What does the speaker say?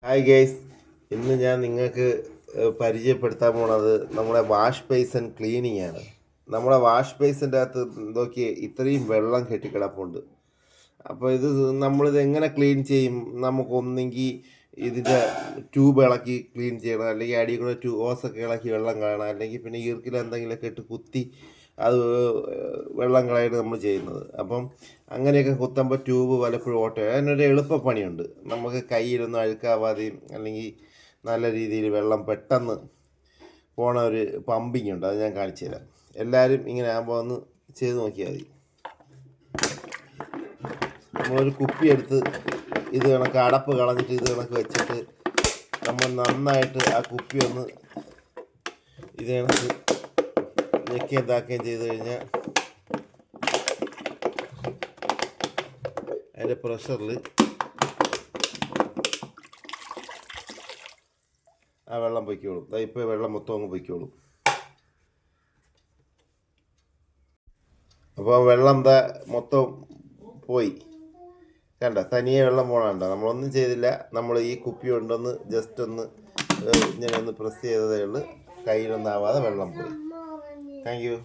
Hi guys, ഇന്ന് ഞാൻ നിങ്ങൾക്ക് പരിചയപ്പെടുത്താൻ പോണത് നമ്മുടെ വാഷ് ബേസിൻ ക്ലീനിങ് ആണ്. നമ്മുടെ വാഷ് ബേസിൻ്റെ അകത്ത് നോക്കി ഇത്രയും വെള്ളം കെട്ടിക്കിടപ്പുണ്ട്. അപ്പോൾ നമ്മളിത് എങ്ങനെ ക്ലീൻ ചെയ്യും? നമുക്കൊന്നെങ്കിൽ ഇതിൻ്റെ ട്യൂബ് ഇളക്കി ക്ലീൻ ചെയ്യണം, അല്ലെങ്കിൽ അടിയിൽ കൂടെ ഓസൊക്കെ ഇളക്കി വെള്ളം കളയണം, അല്ലെങ്കിൽ പിന്നെ ഈർക്കിൽ എന്തെങ്കിലുമൊക്കെ ഇട്ട് കുത്തി അത് വെള്ളം കളയാണ് നമ്മൾ ചെയ്യുന്നത്. അപ്പം അങ്ങനെയൊക്കെ കുത്തുമ്പോൾ ട്യൂബ് പലപ്പോഴും ഓട്ടം. അതിനൊരു എളുപ്പപ്പണിയുണ്ട്. നമുക്ക് കയ്യിലൊന്നും അഴുക്കാവാതെയും അല്ലെങ്കിൽ നല്ല രീതിയിൽ വെള്ളം പെട്ടെന്ന് പോണ ഒരു പമ്പിങ് ഉണ്ട്. അത് ഞാൻ കാണിച്ചു തരാം. എല്ലാവരും ഇങ്ങനെ ആകുമ്പോൾ ഒന്ന് ചെയ്ത് നോക്കിയാൽ മതി. നമ്മളൊരു കുപ്പി എടുത്ത് ഇത് കണക്ക് അടപ്പ് കളഞ്ഞിട്ട് ഇത് കണക്ക് വെച്ചിട്ട് നമ്മൾ നന്നായിട്ട് ആ കുപ്പി ഒന്ന് ഇത് കണക്ക് ഞെക്കുകയും ഇതാക്കുകയും ചെയ്ത് കഴിഞ്ഞാൽ അതിൻ്റെ പ്രഷറിൽ ആ വെള്ളം പൊയ്ക്കോളും. ഇപ്പോൾ വെള്ളം മൊത്തം അങ്ങ് പൊയ്ക്കോളും. അപ്പോൾ വെള്ളം മൊത്തം പോയി. കണ്ട, തനിയെ വെള്ളം പോകണ്ട. നമ്മളൊന്നും ചെയ്തില്ല. നമ്മൾ ഈ കുപ്പി കൊണ്ടൊന്ന് ജസ്റ്റ് ഒന്ന് ഇങ്ങനെ ഒന്ന് പ്രസ് ചെയ്തതേ ഉള്ളൂ. കയ്യിലൊന്നാവാതെ വെള്ളം പോയി. Thank you.